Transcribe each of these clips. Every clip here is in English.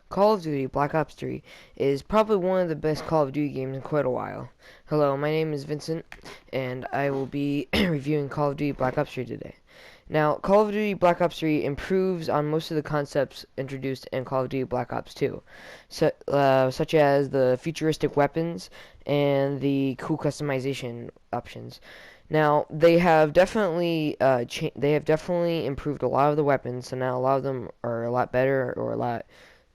Call of Duty Black Ops 3 is probably one of the best Call of Duty games in quite a while. Hello, my name is Vincent, and I will be reviewing Call of Duty Black Ops 3 today. Now, Call of Duty Black Ops 3 improves on most of the concepts introduced in Call of Duty Black Ops 2, such as the futuristic weapons and the cool customization options. Now, they have definitely improved a lot of the weapons, so now a lot of them are a lot better or a lot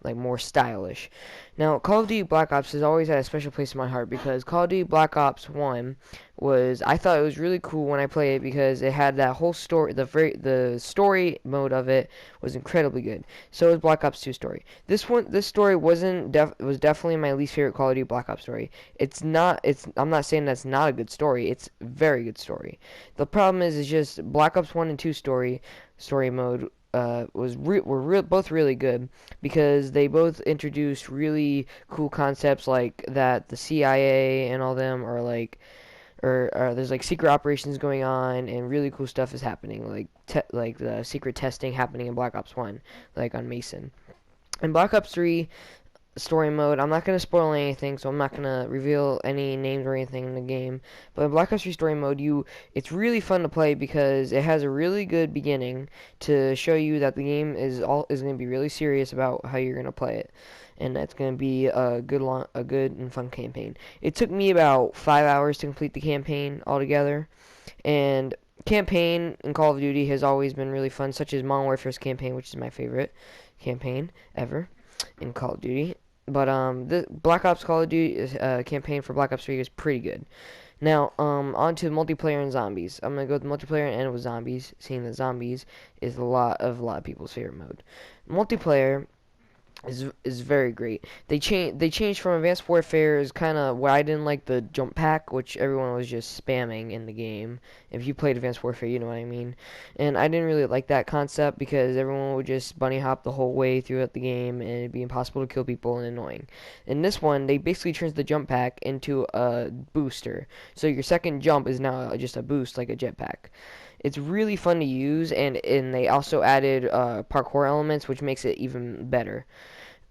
like more stylish. Now, Call of Duty Black Ops has always had a special place in my heart because Call of Duty Black Ops 1 I thought it was really cool when I played it because it had that whole story, the story mode of it was incredibly good. So was Black Ops 2 story. This story was definitely my least favorite Call of Duty Black Ops story. I'm not saying that's not a good story. It's a very good story. The problem is just Black Ops 1 and 2 story mode were both really good because they both introduced really cool concepts like that the CIA and all them are like or there's like secret operations going on and really cool stuff is happening like the secret testing happening in Black Ops 1 like on Mason. In Black Ops 3 story mode. I'm not going to spoil anything, so I'm not going to reveal any names or anything in the game. But in Black Ops 3 story mode, it's really fun to play because it has a really good beginning to show you that the game is going to be really serious about how you're going to play it. And that's going to be a good and fun campaign. It took me about 5 hours to complete the campaign altogether. And campaign in Call of Duty has always been really fun, such as Modern Warfare's campaign, which is my favorite campaign ever in Call of Duty. But the Black Ops Call of Duty campaign for Black Ops 3 is pretty good. Now, on to multiplayer and zombies. I'm gonna go with multiplayer and end with zombies, seeing that zombies is a lot of people's favorite mode. Multiplayer is very great. They changed from Advanced Warfare is kind of what I didn't like the jump pack, which everyone was just spamming in the game. If you played Advanced Warfare, you know what I mean. And I didn't really like that concept because everyone would just bunny hop the whole way throughout the game, and it'd be impossible to kill people and annoying. In this one, they basically turns the jump pack into a booster, so your second jump is now just a boost like a jetpack. It's really fun to use, and they also added parkour elements, which makes it even better.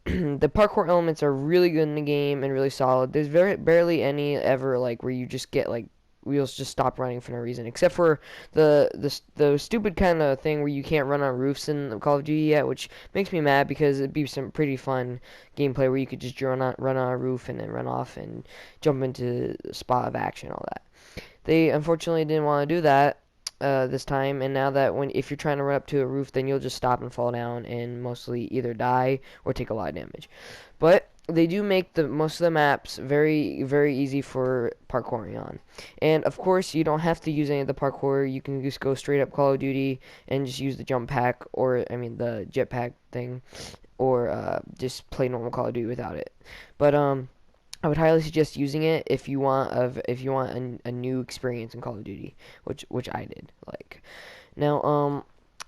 The parkour elements are really good in the game and really solid. There's barely any ever like where you just get like wheels just stop running for no reason, except for the stupid kind of thing where you can't run on roofs in Call of Duty yet, which makes me mad because it'd be some pretty fun gameplay where you could just run on a roof and then run off and jump into the spot of action, all that. They unfortunately didn't want to do that this time, and now that if you're trying to run up to a roof, then you'll just stop and fall down and mostly either die or take a lot of damage. But they do make the most of the maps very very easy for parkouring on. And of course, you don't have to use any of the parkour. You can just go straight up Call of Duty and just use the jump pack, or I mean the jetpack thing, or just play normal Call of Duty without it. But I would highly suggest using it if you want a new experience in Call of Duty, which I did like. Now,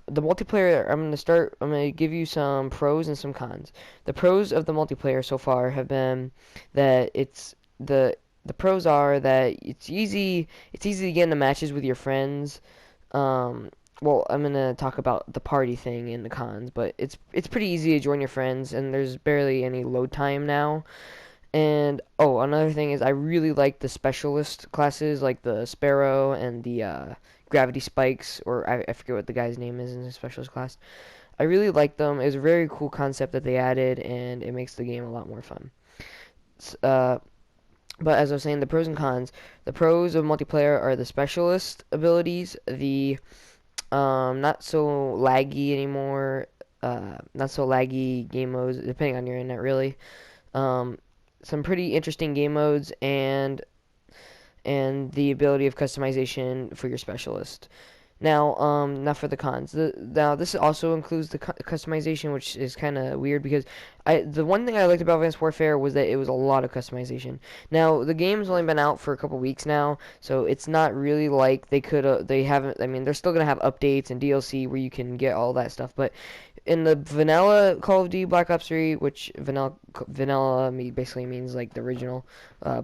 the multiplayer, I'm gonna give you some pros and some cons. The pros of the multiplayer so far have been that the pros are that it's easy to get into matches with your friends. Well, I'm gonna talk about the party thing in the cons, but it's pretty easy to join your friends, and there's barely any load time now. And another thing is I really like the specialist classes like the Sparrow and the Gravity Spikes, or I forget what the guy's name is in the specialist class. I really like them. It's a very cool concept that they added, and it makes the game a lot more fun. But as I was saying, the pros and cons. The pros of multiplayer are the specialist abilities, the not so laggy anymore, not so laggy game modes, depending on your internet, really. Um, some pretty interesting game modes and the ability of customization for your specialist. Now for the cons. Now this also includes the customization, which is kind of weird because the one thing I liked about Advanced Warfare was that it was a lot of customization. Now the game's only been out for a couple weeks now, so it's not really like they haven't. I mean, they're still gonna have updates and DLC where you can get all that stuff, but in the vanilla Call of Duty Black Ops 3, which vanilla basically means like the original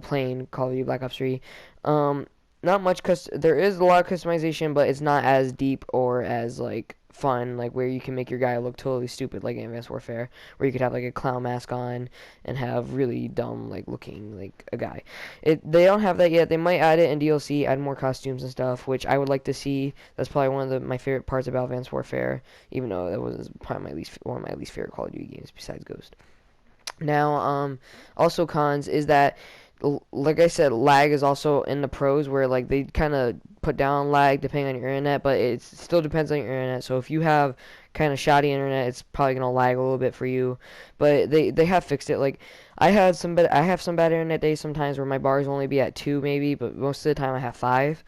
plain Call of Duty Black Ops 3. Not much there is a lot of customization, but it's not as deep or as like fun, like where you can make your guy look totally stupid, like in Advanced Warfare, where you could have like a clown mask on and have really dumb like looking like a guy. They don't have that yet. They might add it in DLC, add more costumes and stuff, which I would like to see. That's probably one of my favorite parts about Advanced Warfare, even though that was probably one of my least favorite Call of Duty games besides Ghost. Now, also cons is that, like I said, lag is also in the pros where like they kind of put down lag depending on your internet, but it still depends on your internet. So if you have kind of shoddy internet, it's probably gonna lag a little bit for you. But they have fixed it. Like I have some bad internet days sometimes where my bars only be at 2 maybe, but most of the time I have 5.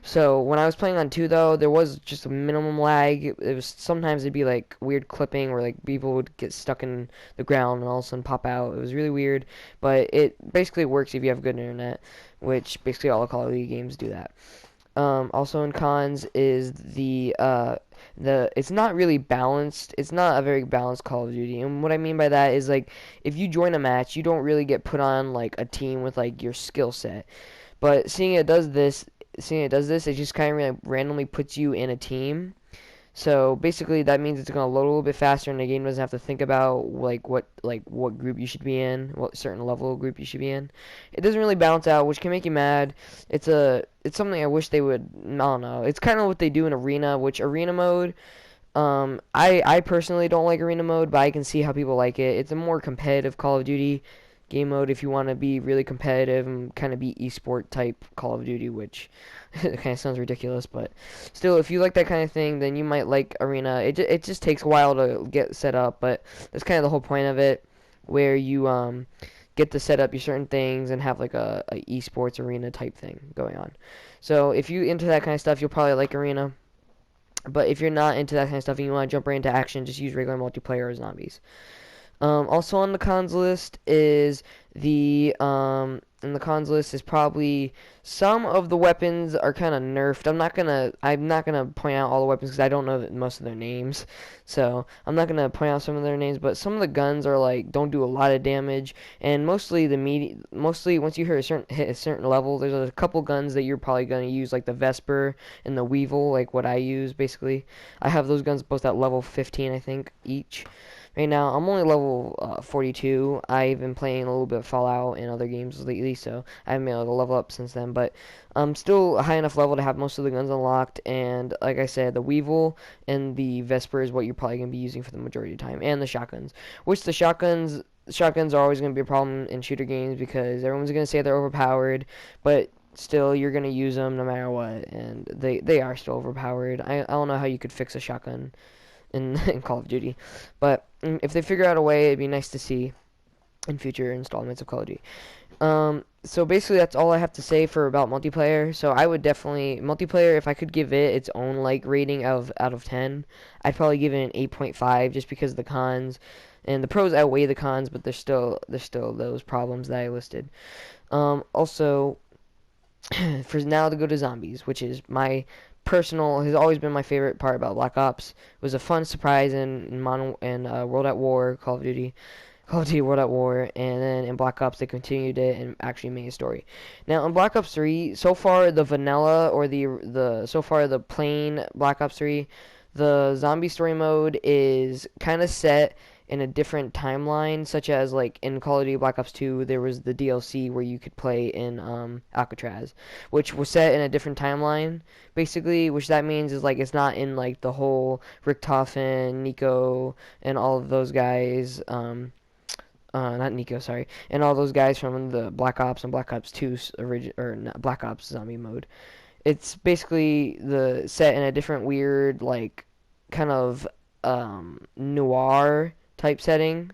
So when I was playing on 2 though, there was just a minimum lag. It was sometimes it'd be like weird clipping where like people would get stuck in the ground and all of a sudden pop out. It was really weird, but it basically works if you have good internet, which basically all the Call of Duty games do that. Also in cons is the it's not really balanced. It's not a very balanced Call of Duty. And what I mean by that is like if you join a match, you don't really get put on like a team with like your skill set. But seeing it does this, it just kind of like randomly puts you in a team. So basically, that means it's gonna load a little bit faster, and the game doesn't have to think about like what group you should be in, what certain level of group you should be in. It doesn't really balance out, which can make you mad. It's something I wish they would. I don't know. It's kind of what they do in arena, which arena mode. I personally don't like arena mode, but I can see how people like it. It's a more competitive Call of Duty game mode if you want to be really competitive and kind of be esport type Call of Duty, which it kind of sounds ridiculous, but still, if you like that kind of thing, then you might like Arena. It just takes a while to get set up, but that's kind of the whole point of it, where you get to set up your certain things and have like a esports arena type thing going on. So if you into that kind of stuff, you'll probably like Arena. But if you're not into that kind of stuff and you want to jump right into action, just use regular multiplayer or zombies. Also on the cons list is in the cons list is probably some of the weapons are kind of nerfed. I'm not gonna point out all the weapons because I don't know most of their names, so I'm not gonna point out some of their names. But some of the guns are like don't do a lot of damage, and mostly once you hit a certain level, there's a couple guns that you're probably gonna use like the Vesper and the Weevil, like what I use basically. I have those guns both at level 15, I think, each. Right now, I'm only level 42. I've been playing a little bit of Fallout and other games lately, so I haven't been able to level up since then. But I'm still a high enough level to have most of the guns unlocked. And like I said, the Weevil and the Vesper is what you're probably going to be using for the majority of the time. And the shotguns. Which the shotguns are always going to be a problem in shooter games because everyone's going to say they're overpowered. But still, you're going to use them no matter what. And they are still overpowered. I don't know how you could fix a shotgun in Call of Duty. But if they figure out a way, it'd be nice to see in future installments of Call of Duty. So basically that's all I have to say for about multiplayer. So I would definitely multiplayer, if I could give it its own like rating out of 10, I'd probably give it an 8.5 just because of the cons. And the pros outweigh the cons, but there's still those problems that I listed. Also, for now to go to zombies, which is my personal has always been my favorite part about Black Ops. It was a fun surprise in World at War, Call of Duty World at War, and then in Black Ops they continued it and actually made a story. Now in Black Ops 3, so far the vanilla or the plain Black Ops 3, the zombie story mode is kind of set in a different timeline, such as like in Call of Duty Black Ops 2, there was the DLC where you could play in Alcatraz, which was set in a different timeline, basically, which that means is like it's not in like the whole Richtofen, Nico, and all of those guys, not Nico, sorry, and all those guys from the Black Ops and Black Ops 2 or not, Black Ops zombie mode. It's basically the set in a different weird like kind of noir type setting,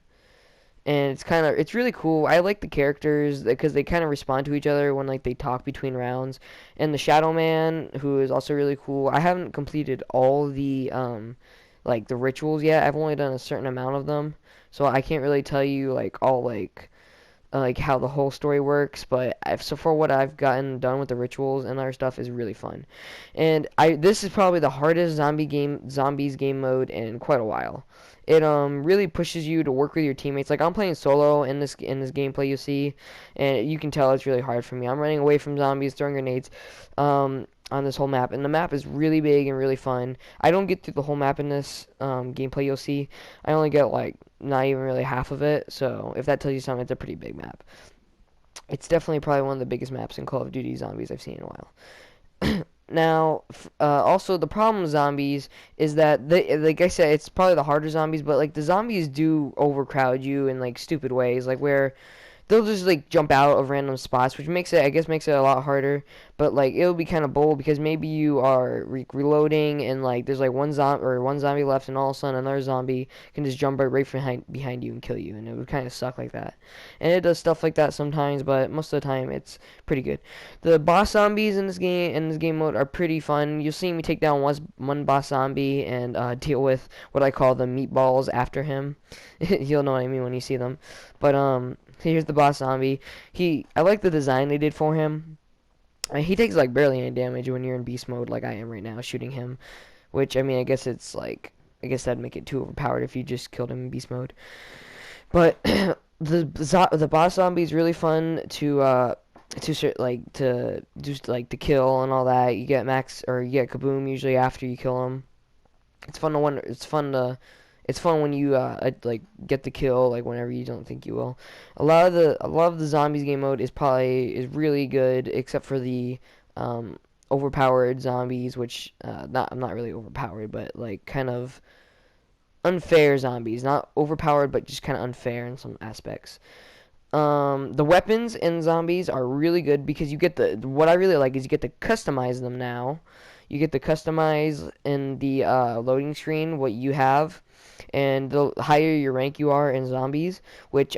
and it's really cool. I like the characters because they kind of respond to each other when like they talk between rounds, and the Shadow Man, who is also really cool. I haven't completed all the like the rituals yet. I've only done a certain amount of them, so I can't really tell you like all like how the whole story works, but so far what I've gotten done with the rituals and other stuff is really fun. And this is probably the hardest zombies game mode in quite a while. It really pushes you to work with your teammates. Like I'm playing solo in this gameplay you see, and you can tell it's really hard for me. I'm running away from zombies, throwing grenades. on this whole map, and the map is really big and really fun. I don't get through the whole map in this gameplay. You'll see, I only get like not even really half of it. So if that tells you something, it's a pretty big map. It's definitely probably one of the biggest maps in Call of Duty Zombies I've seen in a while. Now, also the problem with zombies is that like I said, it's probably the harder zombies, but like the zombies do overcrowd you in like stupid ways, like where they'll just like jump out of random spots, which makes it, I guess, makes it a lot harder. But like it'll be kind of bold because maybe you are reloading and like there's like one zombie left, and all of a sudden another zombie can just jump right behind you and kill you, and it would kind of suck like that. And it does stuff like that sometimes, but most of the time it's pretty good. The boss zombies in this game mode are pretty fun. You'll see me take down one boss zombie and deal with what I call the meatballs after him. You'll know what I mean when you see them. But here's the boss zombie. I like the design they did for him. He takes like barely any damage when you're in beast mode, like I am right now, shooting him. Which, I mean, I guess it's like, I guess that'd make it too overpowered if you just killed him in beast mode. But the boss zombie is really fun to just like to kill and all that. You get max, or you get kaboom usually after you kill him. It's fun to wonder. It's fun when you like get the kill, like whenever you don't think you will. A lot of the zombies game mode is really good, except for the overpowered zombies, which I'm not really overpowered, but like kind of unfair zombies. Not overpowered, but just kind of unfair in some aspects. The weapons in zombies are really good because you get what I really like is you get to customize them now. You get to customize in the loading screen what you have, and the higher your rank you are in zombies, which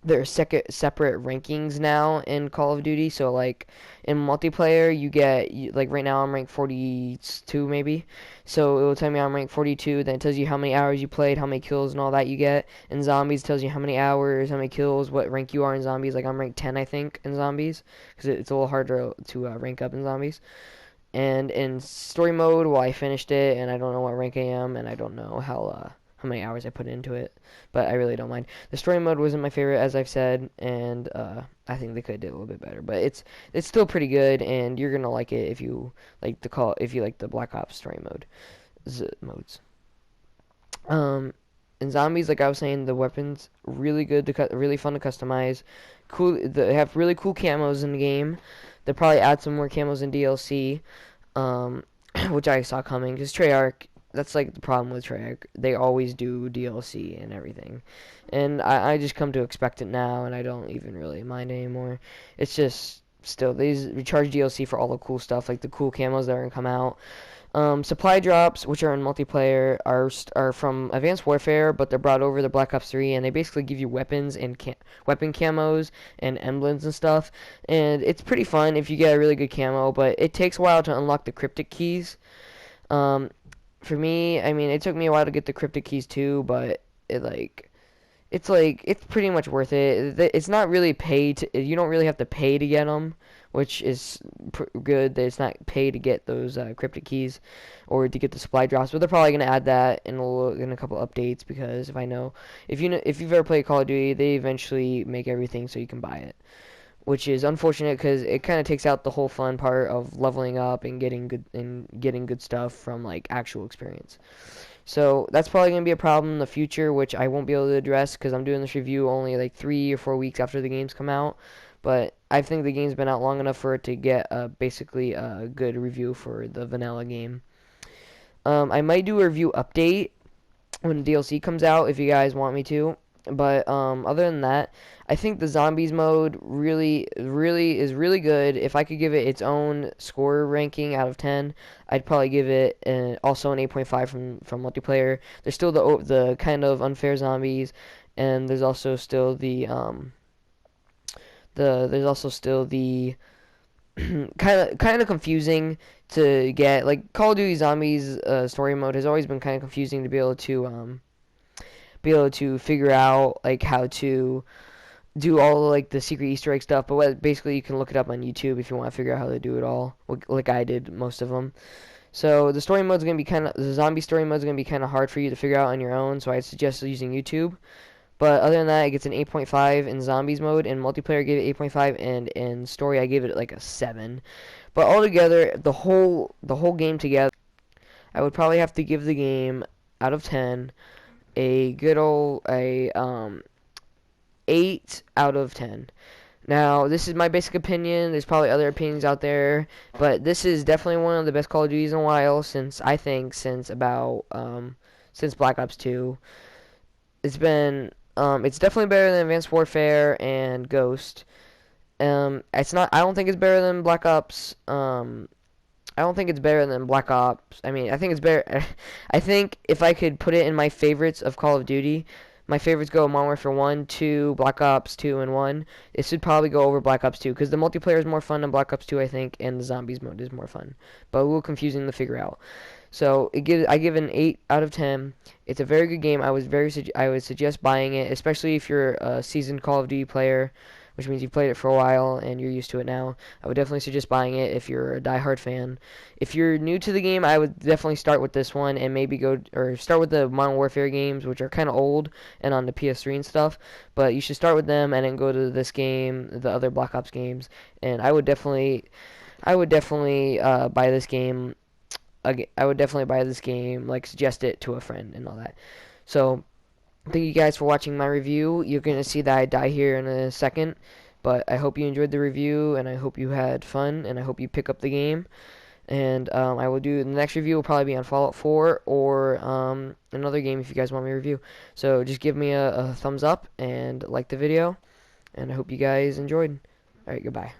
there are separate rankings now in Call of Duty. So like in multiplayer, like right now I'm ranked 42 maybe. So it will tell me I'm ranked 42. Then it tells you how many hours you played, how many kills, and all that you get. In zombies, it tells you how many hours, how many kills, what rank you are in zombies. Like I'm ranked 10, I think, in zombies, because it's a little harder to rank up in zombies. And in story mode, well, I finished it, and I don't know what rank I am, and I don't know how many hours I put into it, but I really don't mind. The story mode wasn't my favorite, as I've said, and I think they could have did a little bit better, but it's still pretty good, and you're gonna like it if you like the Black Ops story modes. In zombies, like I was saying, the weapons really good really fun to customize. Cool, they have really cool camos in the game. They'll probably add some more camos in DLC, which I saw coming, because Treyarch, that's like the problem with Treyarch. They always do DLC and everything. And I just come to expect it now, and I don't even really mind anymore. It's just, still, they recharge DLC for all the cool stuff, like the cool camos that are going to come out. Supply drops, which are in multiplayer, are from Advanced Warfare, but they're brought over to Black Ops 3, and they basically give you weapons and weapon camos and emblems and stuff. And it's pretty fun if you get a really good camo, but it takes a while to unlock the cryptic keys. For me, I mean, it took me a while to get the cryptic keys too, but it's pretty much worth it. It's not really paid. You don't really have to pay to get them, which is good. That it's not pay to get those cryptic keys or to get the supply drops. But they're probably gonna add that in a couple updates, because if you've ever played Call of Duty, they eventually make everything so you can buy it, which is unfortunate because it kind of takes out the whole fun part of leveling up and getting good stuff from like actual experience. So that's probably going to be a problem in the future, which I won't be able to address because I'm doing this review only like 3 or 4 weeks after the games come out. But I think the game's been out long enough for it to get basically a good review for the vanilla game. I might do a review update when the DLC comes out if you guys want me to. But other than that, I think the zombies mode really is really good. If I could give it its own score ranking out of 10, I'd probably give it also an 8.5 from multiplayer. There's still the kind of unfair zombies, and there's also still the kind of confusing to get. Like Call of Duty Zombies story mode has always been kind of confusing to be able to figure out like how to do all like the secret Easter egg stuff, but basically you can look it up on YouTube if you want to figure out how to do it all, like I did most of them. So the zombie story mode is gonna be kind of hard for you to figure out on your own. So I suggest using YouTube. But other than that, it gets an 8.5 in zombies mode. In multiplayer, I gave it 8.5, and in story, I gave it like a 7. But altogether, the whole game together, I would probably have to give the game out of 10 a good old 8 out of 10. Now, this is my basic opinion. There's probably other opinions out there, but this is definitely one of the best Call of Duties in a while since about since Black Ops 2. It's definitely better than Advanced Warfare and Ghost. It's not. I don't think it's better than Black Ops. I don't think it's better than Black Ops. I mean, I think it's better. I think if I could put it in my favorites of Call of Duty, my favorites go Modern Warfare 1, 2, Black Ops 2, and 1. It should probably go over Black Ops 2 because the multiplayer is more fun than Black Ops 2, I think, and the zombies mode is more fun. But a little confusing to figure out. So I give it an 8 out of 10. It's a very good game. I would suggest buying it, especially if you're a seasoned Call of Duty player, which means you've played it for a while and you're used to it now. I would definitely suggest buying it if you're a die-hard fan. If you're new to the game, I would definitely start with this one and maybe start with the Modern Warfare games, which are kind of old and on the PS3 and stuff. But you should start with them and then go to this game, the other Black Ops games. And I would definitely buy this game. I would definitely buy this game, like suggest it to a friend and all that. So thank you guys for watching my review. You're going to see that I die here in a second. But I hope you enjoyed the review, and I hope you had fun, and I hope you pick up the game. And I will do the next review will probably be on Fallout 4 or another game if you guys want me to review. So just give me a thumbs up and like the video, and I hope you guys enjoyed. Alright, goodbye.